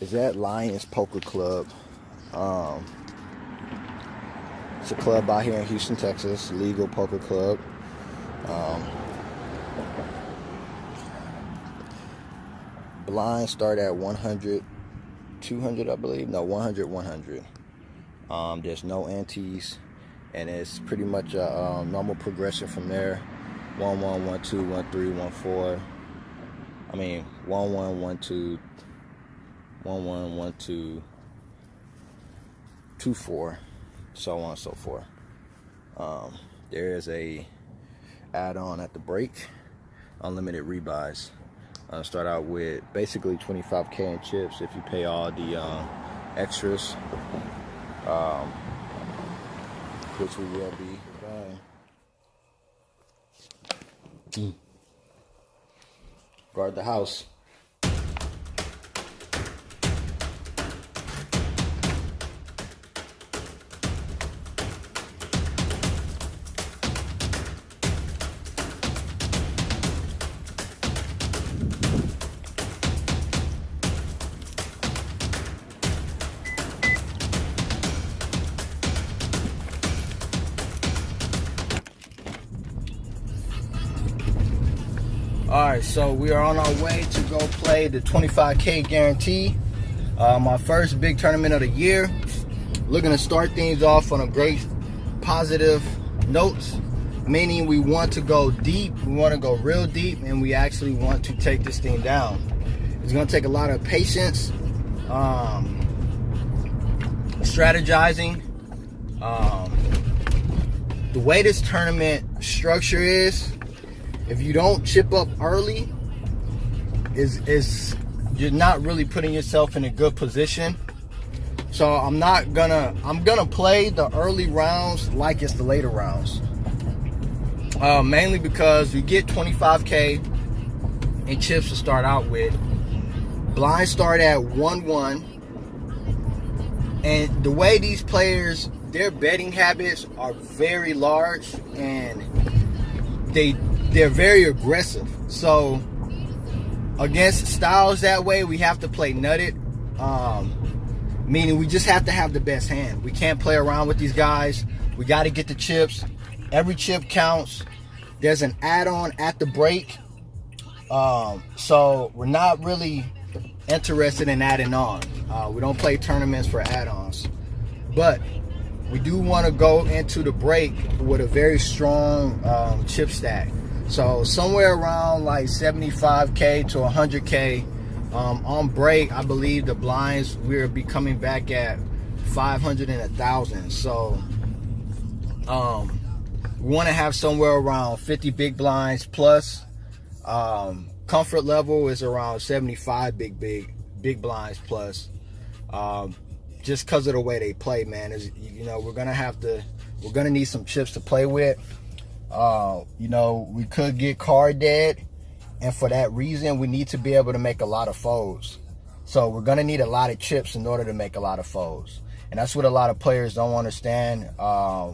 is at Lions Poker Club. It's a club out here in Houston, Texas, legal poker club. Blinds start at 100, 200, I believe. No, 100, 100. There's no antes, and it's pretty much a normal progression from there. 1 1 1 2 1 3 1 4. I mean 1 1 1 2 1 1 1 2 2 4, so on and so forth. There is a add-on at the break, unlimited rebuys. Start out with basically 25K in chips if you pay all the extras, which we will be buying. Guard the house. Alright, so we are on our way to go play the 25K guarantee. My first big tournament of the year. Looking to start things off on a great positive note, meaning we want to go deep, we want to go real deep, and we actually want to take this thing down. It's going to take a lot of patience, strategizing. The way this tournament structure is, if you don't chip up early, is you're not really putting yourself in a good position. So I'm gonna play the early rounds like it's the later rounds. Mainly because you get 25K in chips to start out with. Blinds start at 1-1. And the way these players, their betting habits are very large, and they're very aggressive. So against styles that way, we have to play nutted, meaning we just have to have the best hand. We can't play around with these guys. We got to get the chips. Every chip counts. There's an add-on at the break, so we're not really interested in adding on. We don't play tournaments for add-ons, but we do want to go into the break with a very strong chip stack. So somewhere around like 75K to 100K on break. I believe the blinds will be coming back at 500 and 1,000. So we want to have somewhere around 50 big blinds plus. Comfort level is around 75 big blinds plus. Just because of the way they play, man, is, you know, we're gonna need some chips to play with. You know, we could get card dead, and for that reason we need to be able to make a lot of folds. So we're gonna need a lot of chips in order to make a lot of folds, and that's what a lot of players don't understand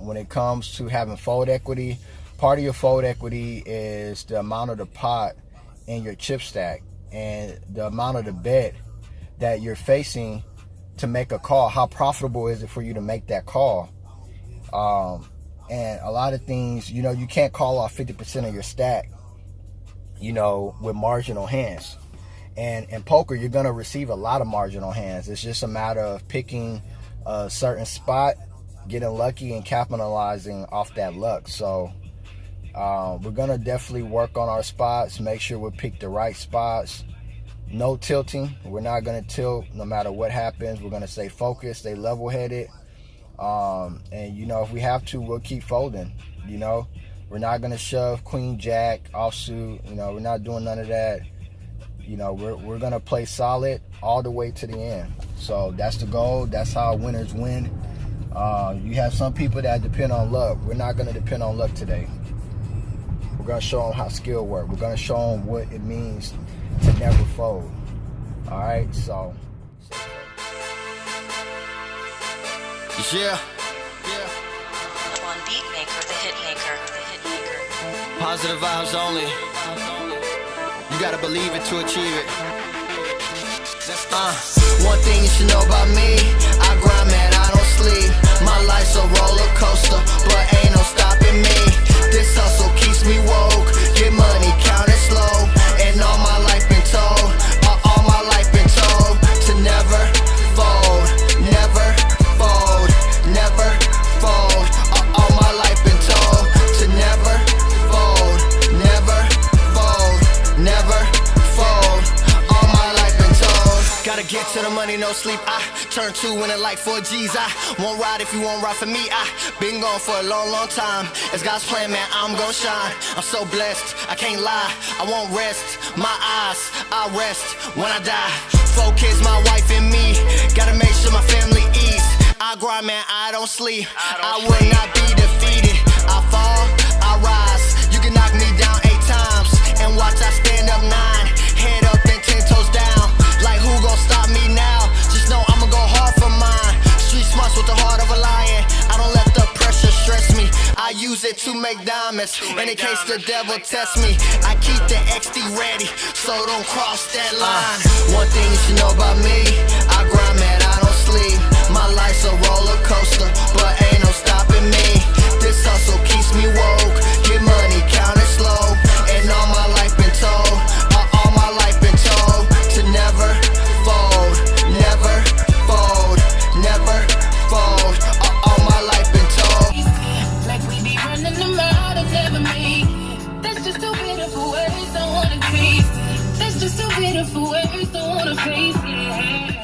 when it comes to having fold equity. Part of your fold equity is the amount of the pot in your chip stack and the amount of the bet that you're facing to make a call. How profitable is it for you to make that call? And a lot of things, you know, you can't call off 50% of your stack, you know, with marginal hands. And in poker, you're going to receive a lot of marginal hands. It's just a matter of picking a certain spot, getting lucky, and capitalizing off that luck. So we're going to definitely work on our spots, make sure we pick the right spots. No tilting. We're not going to tilt no matter what happens. We're going to stay focused, stay level-headed. And, you know, if we have to, we'll keep folding. You know, we're not going to shove queen, jack, offsuit. You know, we're not doing none of that. You know, we're going to play solid all the way to the end. So that's the goal. That's how winners win. You have some people that depend on luck. We're not going to depend on luck today. We're going to show them how skill works. We're going to show them what it means to never fold. All right, so. Yeah. One beat maker, the hit maker, the hit maker. Positive vibes only. You gotta believe it to achieve it. One thing you should know about me, I grind, man, I don't sleep. My life's a roller coaster, but ain't no stopping me. This hustle keeps me woke, get money, count it slow. And all my life been told, all my life been told to never fold, never fold, never fold. All my life been told to never fold, never fold, never fold. All my life been told. Gotta get to the money, no sleep. I turn 2 in it like 4 G's. I won't ride if you won't ride for me. I been gone for a long, long time. It's God's plan, man, I'm gon' shine. I'm so blessed, I can't lie. I won't rest my eyes, I rest when I die. 4 kids, my wife and me. Gotta make sure my family eats. I grind, man, I don't sleep. I will not be defeated. I fall, I rise. You can knock me down 8 times and watch I stand up 9. Head up and 10 toes down. Like who gon' stop me now? Just know I'ma go hard for mine. Street smarts with the heart of a lion. I don't let the pressure stress me. I use it to make diamonds. And in case the devil tests me, I keep the XD ready, so don't cross that line. One thing you should know about me, I grind, man, I don't sleep. My life's a roller coaster, but ain't no stopping me. This hustle keeps me woke, get money, count it slow. And all my life been told, all my life been told to never fold, never fold, never fold. All my life been told. Like we be running them out and never make it. That's just too beautiful ways, don't wanna taste it. That's just too beautiful ways, don't wanna face it.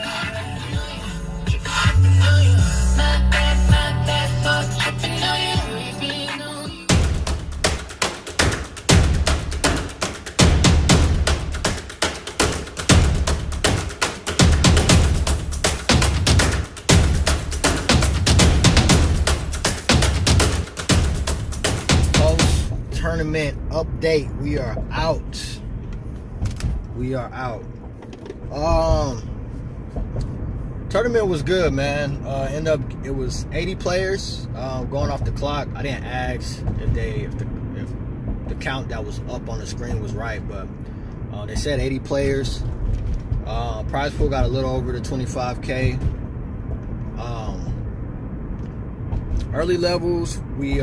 Not that thought, tripping on you, creeping on you. Tournament update. We are out. We are out. Tournament was good, man. It was 80 players going off the clock. I didn't ask if the count that was up on the screen was right, but they said 80 players. Prize pool got a little over the 25K. Early levels, we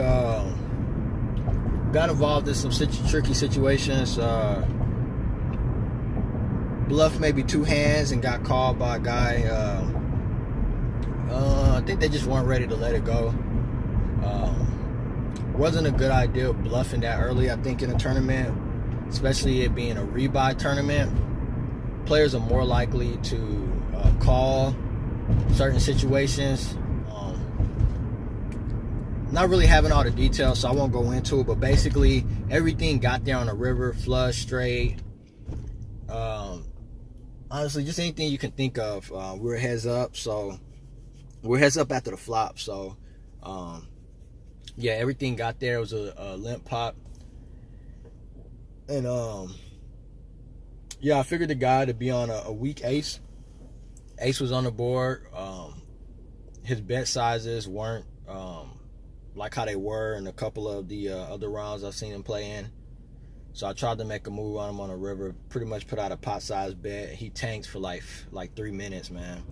got involved in some tricky situations. Bluffed maybe 2 hands and got called by a guy. I think they just weren't ready to let it go. Wasn't a good idea bluffing that early, I think, in a tournament, especially it being a rebuy tournament. Players are more likely to call certain situations. Not really having all the details, so I won't go into it, but basically everything got there on the river, flush, straight. Honestly, just anything you can think of. We were heads up, so we're heads up after the flop. So yeah, everything got there. It was a limp pot, and yeah, I figured the guy to be on a weak ace. Ace was on the board. His bet sizes weren't like how they were in a couple of the other rounds I've seen him play in. So I tried to make a move on him on the river. Pretty much put out a pot size bet. He tanked for like 3 minutes, man.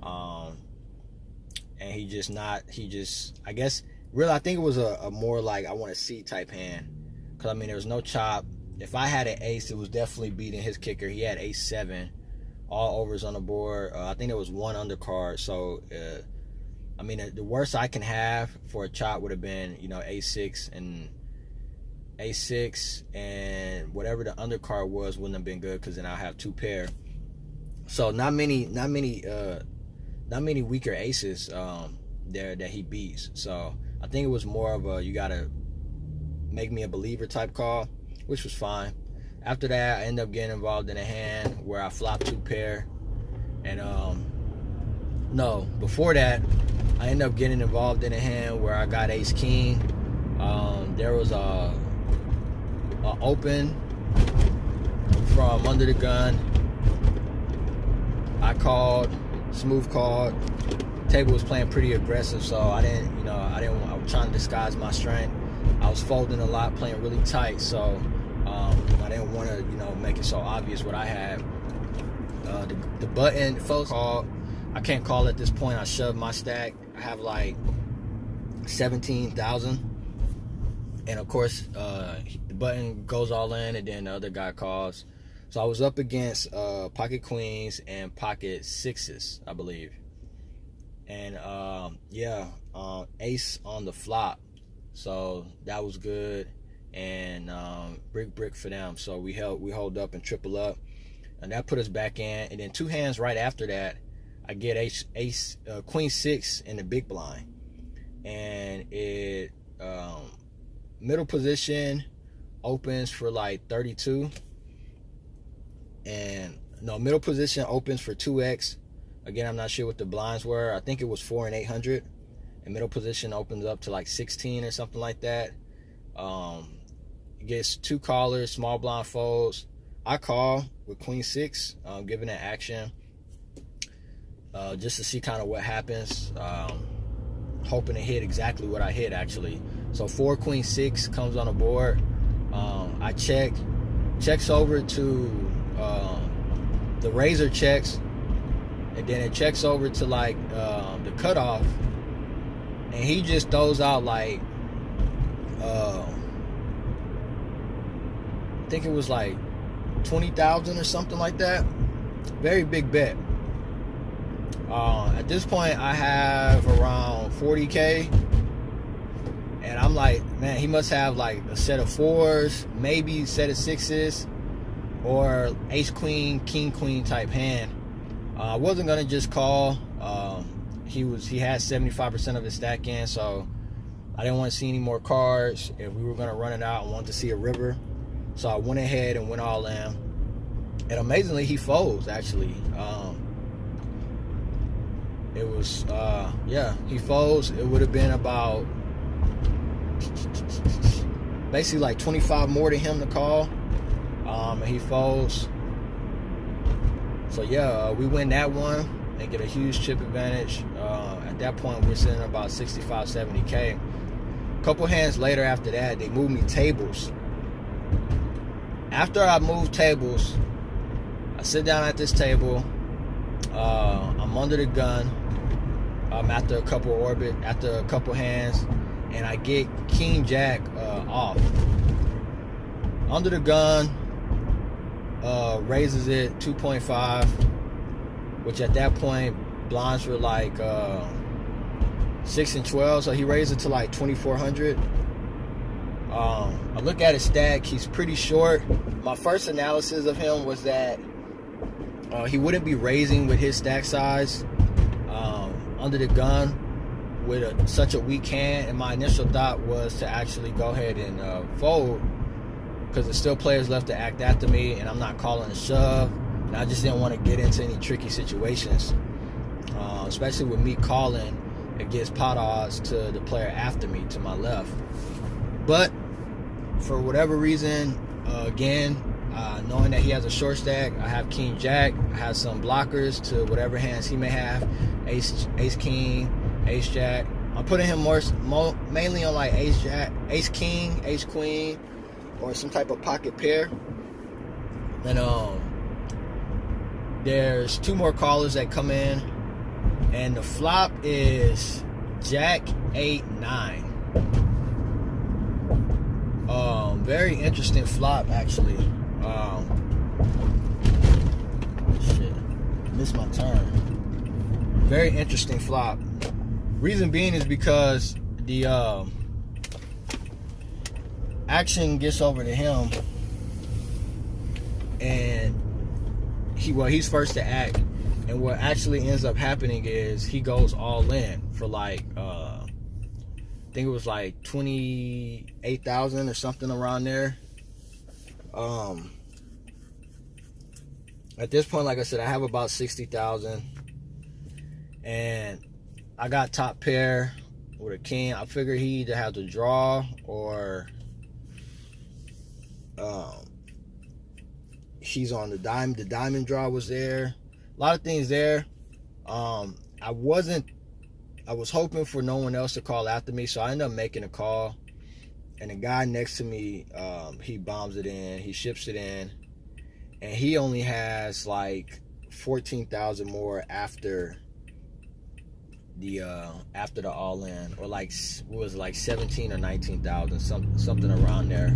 And I guess really I think it was a more like I want to see type hand. Cause I mean there was no chop. If I had an ace, it was definitely beating his kicker. He had ace 7, all overs on the board. I think there was 1 undercard. So I mean the worst I can have for a chop would have been, you know, ace 6 and whatever the undercard was wouldn't have been good because then I'll have 2 pair. So not many weaker aces there that he beats. So I think it was more of a you gotta make me a believer type call, which was fine. After that, I ended up getting involved in a hand where I flopped 2 pair, and no, before that, I ended up getting involved in a hand where I got ace king. There was a open from under the gun. I called, smooth called. Table was playing pretty aggressive, so I was trying to disguise my strength. I was folding a lot, playing really tight, so I didn't want to, make it so obvious what I had. The button folks call, I can't call at this point. I shoved my stack. I have like 17,000, and of course the button goes all in, and then the other guy calls. So I was up against pocket queens and pocket sixes, I believe, and ace on the flop. So that was good, and brick for them. So we hold up and triple up, and that put us back in. And then 2 hands right after that, I get queen 6 in the big blind, and it middle position opens for like 32, and no, middle position opens for 2x. Again, I'm not sure what the blinds were. I think it was 4 and 800, and middle position opens up to like 16 or something like that. Gets 2 callers, small blind folds. I call with queen 6, giving it action, just to see kind of what happens. Hoping to hit exactly what I hit, actually. So 4 queen 6 comes on the board. I checks over to the razor checks, and then it checks over to like the cutoff, and he just throws out like I think it was like 20,000 or something like that. Very big bet. At this point I have around 40k, and I'm like, man, he must have like a set of 4s, maybe a set of 6s, or ace queen, king queen type hand. I wasn't gonna just call. He had 75% of his stack in, so I didn't want to see any more cards. If we were gonna run it out, I wanted to see a river, so I went ahead and went all in. And amazingly, he folds actually. It was he folds. It would have been about basically like 25 more to him to call, and he folds. So we win that one and get a huge chip advantage. At that point we're sitting at about 65-70k. A couple hands later after that, they moved me tables. After I moved tables, I sit down at this table. I'm under the gun. After a couple hands, and I get king jack off. Under the gun, raises it 2.5, which at that point blinds were like 6 and 12, so he raised it to like 2,400. I look at his stack. He's pretty short. My first analysis of him was that he wouldn't be raising with his stack size under the gun with such a weak hand, and my initial thought was to actually go ahead and fold, because there's still players left to act after me, and I'm not calling a shove, and I just didn't want to get into any tricky situations, especially with me calling against pot odds to the player after me to my left. But for whatever reason, again, knowing that he has a short stack, I have king jack. I have some blockers to whatever hands he may have, ace king, ace jack. I'm putting him mainly on like ace jack, ace king, ace queen, or some type of pocket pair. And there's 2 more callers that come in, and the flop is jack 8-9. Very interesting flop, actually. Shit, missed my turn. Very interesting flop. Reason being is because the action gets over to him, and he's first to act, and what actually ends up happening is he goes all in for like I think it was like 28,000 or something around there. At this point, like I said, I have about 60,000, and I got top pair with a king. I figured he either had to draw or he's on the diamond. The diamond draw was there. A lot of things there. I was hoping for no one else to call after me, so I ended up making a call. And the guy next to me, he bombs it in. He ships it in. And he only has like 14,000 more after the all-in, or like what was it, like 17 or 19,000, something around there.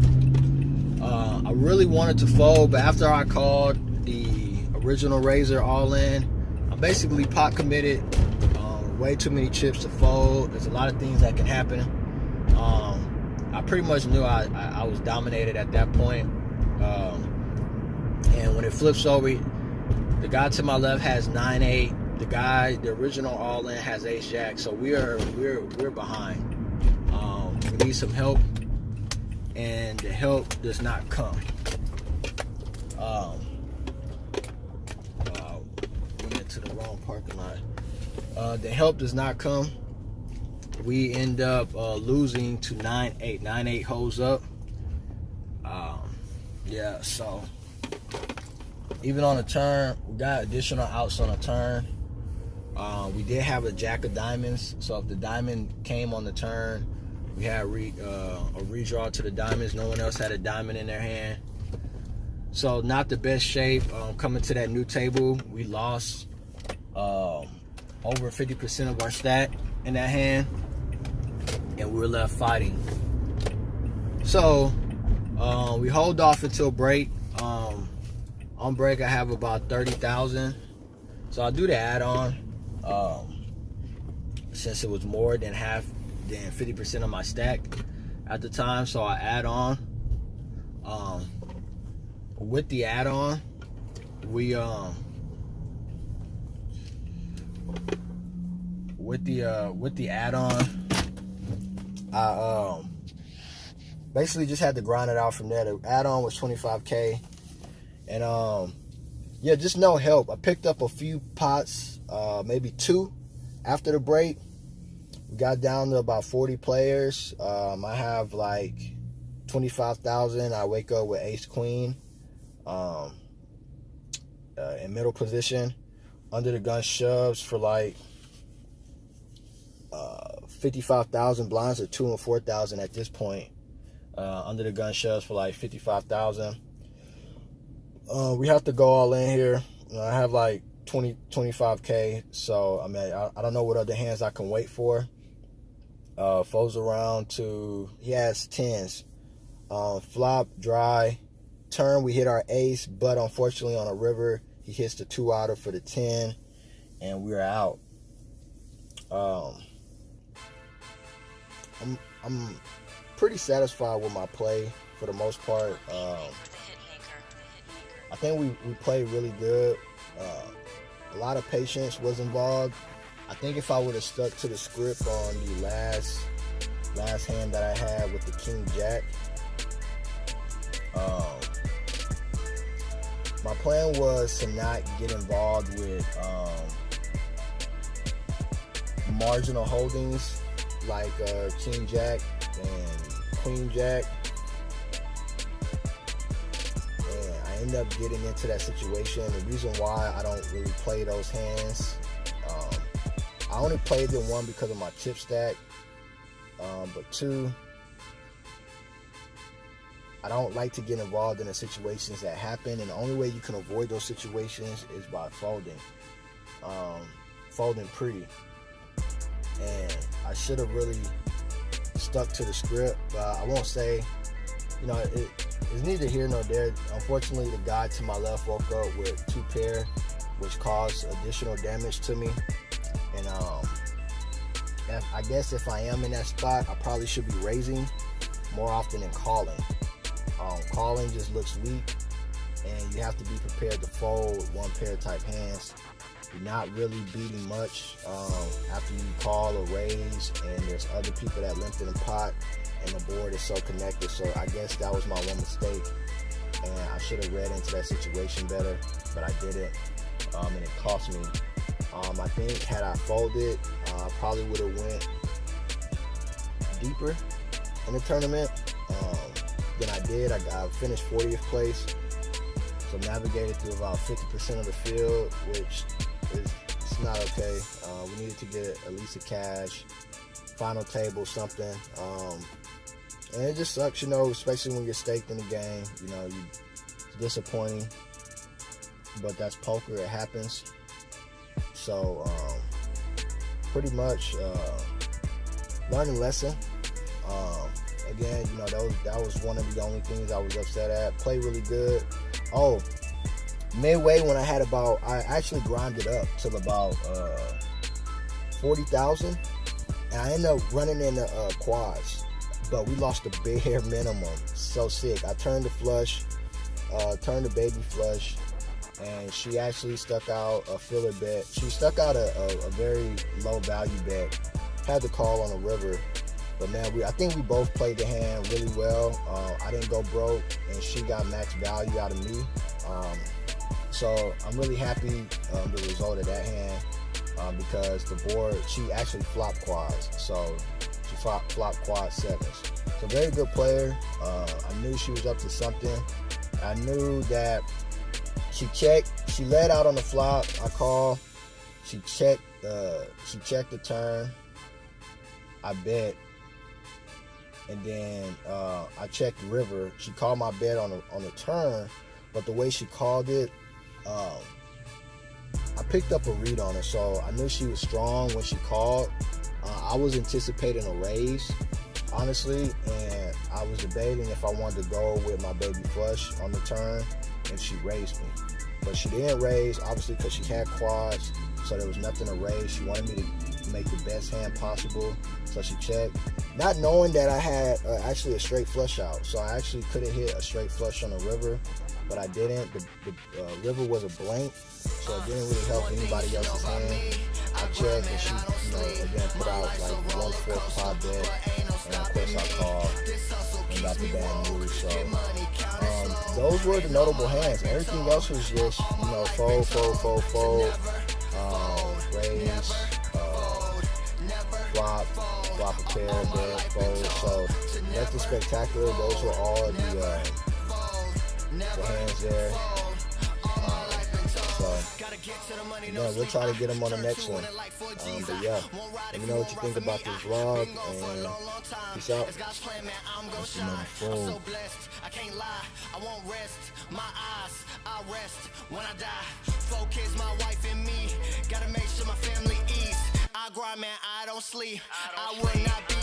I really wanted to fold, but after I called the original Razor all-in, I'm basically pot committed. Way too many chips to fold. There's a lot of things that can happen. I pretty much knew I was dominated at that point. And when it flips over, the guy to my left has 9-8. The original all-in has ace-jack. So we're behind. We need some help, and the help does not come. Went into the wrong parking lot. The help does not come. We end up losing to 9-8. 9-8 holds up. Yeah, so even on a turn, we got additional outs on a turn. We did have a jack of diamonds, so if the diamond came on the turn, we had a redraw to the diamonds. No one else had a diamond in their hand, so not the best shape. Coming to that new table, we lost over 50% of our stack in that hand, and we were left fighting. So we hold off until break. On break, I have about 30,000, so I'll do the add-on. Since it was more than 50% of my stack at the time, so I add on. With the add-on, we with the add-on, I basically just had to grind it out from there. The add-on was 25K, and yeah, just no help. I picked up a few pots, maybe 2 after the break. We got down to about 40 players. I have like 25,000. I wake up with ace queen in middle position. Under the gun shoves for like 55,000. Blinds are 2 and 4,000 at this point. Under the gun shoves for like 55,000. We have to go all in here. I have like 25K, so I mean, I don't know what other hands I can wait for. Folds around to, he has 10s. Flop, dry. Turn, we hit our ace, but unfortunately on a river, he hits the 2-outer for the 10, and we're out. I'm pretty satisfied with my play for the most part. I think we played really good. A lot of patience was involved. I think if I would have stuck to the script on the last hand that I had with the King Jack, my plan was to not get involved with marginal holdings like King Jack and Queen Jack. End up getting into that situation. The reason why I don't really play those hands, I only played them, 1, because of my chip stack, but 2, I don't like to get involved in the situations that happen, and the only way you can avoid those situations is by folding pretty. And I should have really stuck to the script, but I won't say, you know, it's neither here nor there. Unfortunately, the guy to my left woke up with 2 pair, which caused additional damage to me. And I guess if I am in that spot, I probably should be raising more often than calling. Calling just looks weak, and you have to be prepared to fold 1 pair type hands. You're not really beating much after you call or raise, and there's other people that limped in the pot, and the board is so connected. So I guess that was my one mistake, and I should have read into that situation better, but I didn't, and it cost me. I think had I folded, I probably would have went deeper in the tournament than I did. I finished 40th place, so navigated through about 50% of the field, which it's not okay. We needed to get at least a cash, final table, something. And it just sucks, you know, especially when you're staked in the game. You know, it's disappointing. but that's poker. It happens. So pretty much learning lesson. Again, you know, that was one of the only things I was upset at. Played really good. Oh, midway when I actually grinded up till about 40,000, and I ended up running into quads, but we lost the bare minimum. So sick. I turned the flush, turned the baby flush, and she actually stuck out a filler bet. She stuck out a very low value bet. Had the call on the river, but man, I think we both played the hand really well. I didn't go broke, and she got max value out of me. So I'm really happy the result of that hand because the board, she actually flopped quads. So she flopped quad sevens. So very good player. I knew she was up to something. I knew that she checked. She led out on the flop. I called. She checked the turn. I bet. And then I checked the river. She called my bet on the turn, but the way she called it, I picked up a read on her, so I knew she was strong when she called. I was anticipating a raise, honestly, and I was debating if I wanted to go with my baby flush on the turn, and she raised me. But she didn't raise, obviously, because she had quads, so there was nothing to raise. She wanted me to make the best hand possible, so she checked. Not knowing that I had actually a straight flush out, so I actually could have hit a straight flush on the river, but I didn't. The river was a blank, so it didn't really help anybody else's hand. I checked, and she, again, put out like 1/4 pot bet, and of course I called and got the bad news. So those were the notable hands. Everything else was just, fold, raise, flop a pair, bet, fold. So nothing spectacular. Those were all the hands there. We'll try to get them on the next one. But yeah, let me know what you think about this vlog, and peace out. That's another fold. I can't lie, I won't rest. My eyes, I rest when I die. 4 kids, my wife and me. Gotta make sure my family eats. I grind, man, I don't sleep. I would not be